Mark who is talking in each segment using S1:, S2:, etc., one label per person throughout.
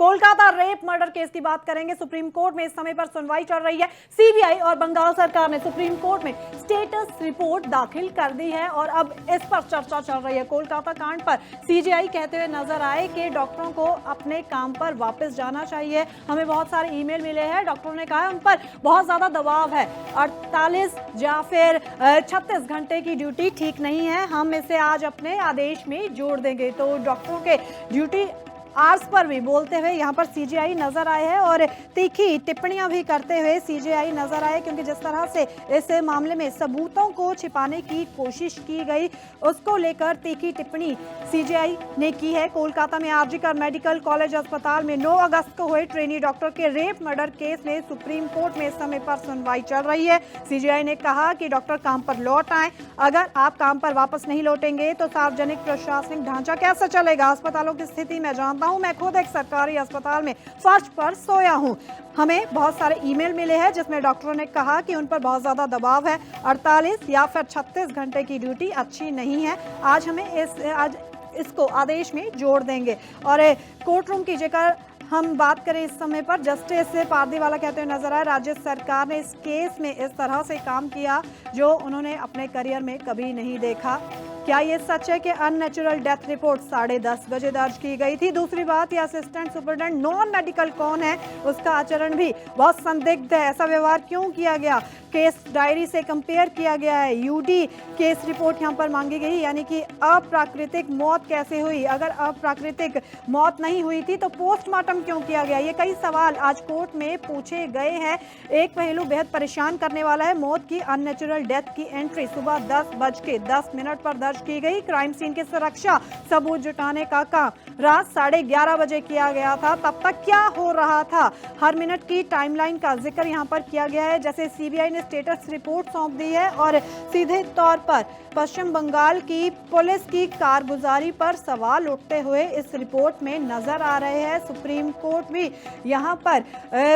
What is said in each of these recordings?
S1: Kolkata rape murder case की बात करेंगे। सुप्रीम कोर्ट में इस समय पर सुनवाई चल रही है। सीबीआई और बंगाल सरकार ने सुप्रीम कोर्ट में स्टेटस रिपोर्ट दाखिल कर दी है और अब इस पर चर्चा चल रही है। कोलकाता कांड पर सीजेआई कहते हुए नजर आए कि डॉक्टरों को अपने काम पर वापस जाना चाहिए। हमें बहुत सारे ईमेल मिले हैं, डॉक्टरों ने कहा उन पर बहुत ज्यादा दबाव है, 48 या फिर 36 घंटे की ड्यूटी ठीक नहीं है, हम इसे आज अपने आदेश में जोड़ देंगे। तो डॉक्टरों के ड्यूटी आर्स पर भी बोलते हुए यहाँ पर सीजेआई नजर आए हैं और तीखी टिप्पणियां भी करते हुए सीजेआई नजर आए, क्योंकि जिस तरह से इस मामले में सबूतों को छिपाने की कोशिश की गई उसको लेकर तीखी टिप्पणी सीजेआई ने की है। कोलकाता में आरजीकर मेडिकल कॉलेज अस्पताल में 9 अगस्त को हुए ट्रेनी डॉक्टर के रेप मर्डर केस में सुप्रीम कोर्ट में इस समय पर सुनवाई चल रही है। सीजेआई ने कहा कि डॉक्टर काम पर लौट आए, अगर आप काम पर वापस नहीं लौटेंगे तो सार्वजनिक प्रशासनिक ढांचा कैसे चलेगा। अस्पतालों की स्थिति में जानता हूं, मैं खुद एक सरकारी अस्पताल में फर्श पर सोया हूं। हमें बहुत सारे ईमेल मिले हैं जिसमें डॉक्टरों ने कहा कि उन पर बहुत ज्यादा दबाव है, 48 या फिर 36 घंटे की ड्यूटी अच्छी नहीं है, आज इसको आदेश में जोड़ देंगे। और कोर्ट रूम की जगह हम बात करें इस समय पर, जस्टिस पारदीवाला कहते हुए नजर आए राज्य सरकार ने इस केस में इस तरह से काम किया जो उन्होंने अपने करियर में कभी नहीं देखा। क्या ये सच है कि अननेचुरल डेथ रिपोर्ट 10:30 बजे दर्ज की गई थी? दूसरी बात, ये असिस्टेंट सुपरिटेंडेंट नॉन मेडिकल कौन है, उसका आचरण भी बहुत संदिग्ध है। ऐसा व्यवहार क्यों किया गया? केस डायरी से कंपेयर किया गया है, यूडी केस रिपोर्ट यहाँ पर मांगी गई, यानी कि अप्राकृतिक मौत कैसे हुई? अगर अप्राकृतिक मौत नहीं हुई थी तो पोस्टमार्टम क्यों किया गया? ये कई सवाल आज कोर्ट में पूछे गए हैं। एक पहलू बेहद परेशान करने वाला है, मौत की अननेचुरल डेथ की एंट्री सुबह 10:10 पर दर्ज की गई। क्राइम सीन की सुरक्षा, सबूत जुटाने का काम रात 11:30 बजे किया गया था। तब तक क्या हो रहा था? हर मिनट की टाइमलाइन का जिक्र यहाँ पर किया गया है। जैसे सीबीआई ने स्टेटस रिपोर्ट सौंप दी है और सीधे तौर पर पश्चिम बंगाल की पुलिस की कारगुजारी पर सवाल उठते हुए इस रिपोर्ट में नजर आ रहे हैं। सुप्रीम कोर्ट भी यहाँ पर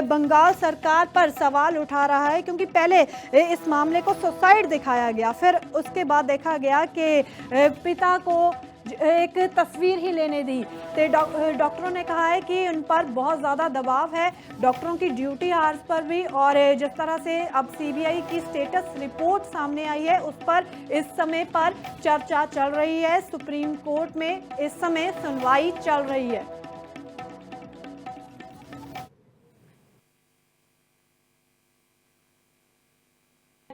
S1: बंगाल सरकार पर सवाल उठा रहा है, क्योंकि पहले इस मामले को सुसाइड दिखाया गया, फिर उसके बाद देखा गया कि पिता को एक तस्वीर ही लेने दी। तो डॉक्टरों ने कहा है कि उन पर बहुत ज़्यादा दबाव है, डॉक्टरों की ड्यूटी आवर्स पर भी, और जिस तरह से अब सीबीआई की स्टेटस रिपोर्ट सामने आई है उस पर इस समय पर चर्चा चल रही है। सुप्रीम कोर्ट में इस समय सुनवाई चल रही है।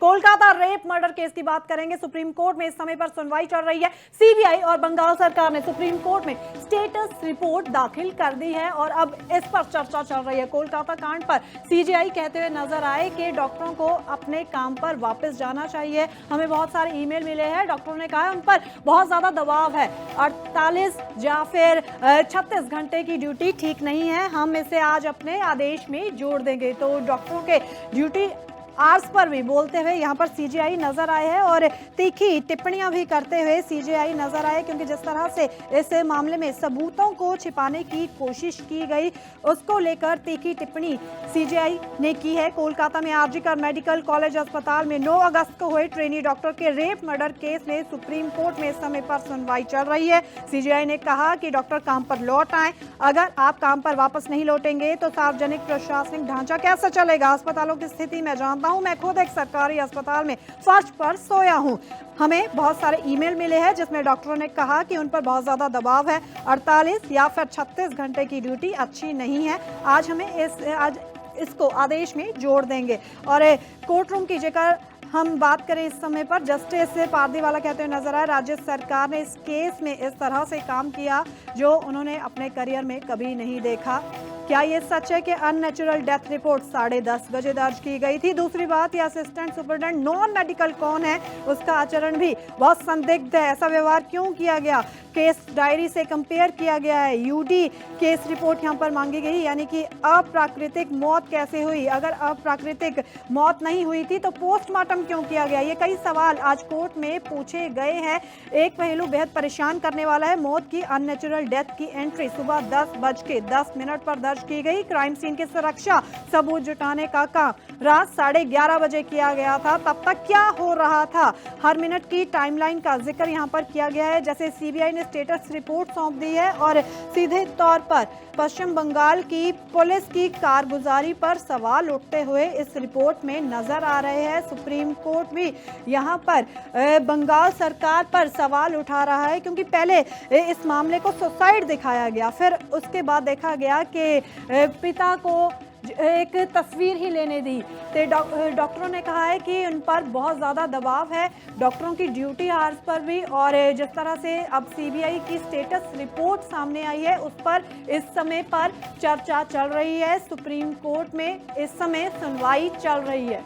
S1: कोलकाता रेप मर्डर केस की बात करेंगे। सुप्रीम कोर्ट में इस समय पर सुनवाई चल रही है। सीबीआई और बंगाल सरकार ने सुप्रीम कोर्ट में स्टेटस रिपोर्ट दाखिल कर दी है और अब इस पर चर्चा चल रही है। कोलकाता कांड पर सीजेआई कहते हुए नजर आए कि डॉक्टरों को अपने काम पर वापस जाना चाहिए। हमें बहुत सारे ईमेल मिले हैं, डॉक्टरों ने कहा उन पर बहुत ज्यादा दबाव है, 48 या फिर 36 घंटे की ड्यूटी ठीक नहीं है, हम इसे आज अपने आदेश में जोड़ देंगे। तो डॉक्टरों के ड्यूटी आर्स पर भी बोलते हुए यहाँ पर सीजेआई नजर आए हैं और तीखी टिप्पणियां भी करते हुए सीजेआई नजर आए, क्योंकि जिस तरह से इस मामले में सबूतों को छिपाने की कोशिश की गई उसको लेकर तीखी टिप्पणी सीजेआई ने की है। कोलकाता में आरजीकर मेडिकल कॉलेज अस्पताल में 9 अगस्त को हुए ट्रेनी डॉक्टर के रेप मर्डर केस में सुप्रीम कोर्ट में इस समय पर सुनवाई चल रही है। सीजेआई ने कहा कि डॉक्टर काम पर लौट आए, अगर आप काम पर वापस नहीं लौटेंगे तो सार्वजनिक प्रशासनिक ढांचा कैसे चलेगा। अस्पतालों की स्थिति में जानता हूं, मैं खुद एक सरकारी अस्पताल में फर्श पर सोया हूं। हमें बहुत सारे ईमेल मिले हैं जिसमें डॉक्टरों ने कहा कि उन पर बहुत ज्यादा दबाव है, 48 या फिर 36 घंटे की ड्यूटी अच्छी नहीं है, आज इसको आदेश में जोड़ देंगे। और कोर्ट रूम की जगह हम बात करें इस समय पर, जस्टिस पारदीवाला कहते हुए नजर आए राज्य सरकार ने इस केस में इस तरह से काम किया जो उन्होंने अपने करियर में कभी नहीं देखा। क्या ये सच है कि अननेचुरल डेथ रिपोर्ट 10:30 बजे दर्ज की गई थी? दूसरी बात, ये असिस्टेंट सुपरिटेंडेंट नॉन मेडिकल कौन है, उसका आचरण भी बहुत संदिग्ध है। ऐसा व्यवहार क्यों किया गया? केस डायरी से कंपेयर किया गया है, यूडी केस रिपोर्ट यहाँ पर मांगी गई, यानी कि अप्राकृतिक मौत कैसे हुई? अगर अप्राकृतिक मौत नहीं हुई थी तो पोस्टमार्टम क्यों किया गया? ये कई सवाल आज कोर्ट में पूछे गए हैं। एक पहलू बेहद परेशान करने वाला है, मौत की अननेचुरल डेथ की एंट्री सुबह 10:10 पर दर्ज दर्ज की गई। क्राइम सीन की सुरक्षा, सबूत जुटाने का काम रात 11:30 बजे किया गया था। तब तक क्या हो रहा था, हर मिनट की टाइमलाइन का जिक्र यहाँ पर किया गया है। जैसे सीबीआई ने स्टेटस रिपोर्ट सौंप दी है और सीधे तौर पर पश्चिम बंगाल की पुलिस की कारगुजारी पर सवाल उठते हुए इस रिपोर्ट में नजर आ रहे हैं। सुप्रीम कोर्ट भी यहाँ पर बंगाल सरकार पर सवाल उठा रहा है, क्योंकि पहले इस मामले को सुसाइड दिखाया गया, फिर उसके बाद देखा गया कि पिता को एक तस्वीर ही लेने दी। तो डॉक्टरों ने कहा है कि उन पर बहुत ज़्यादा दबाव है, डॉक्टरों की ड्यूटी आवर्स पर भी। और जिस तरह से अब सीबीआई की स्टेटस रिपोर्ट सामने आई है, उस पर इस समय पर चर्चा चल रही है। सुप्रीम कोर्ट में इस समय सुनवाई चल रही है।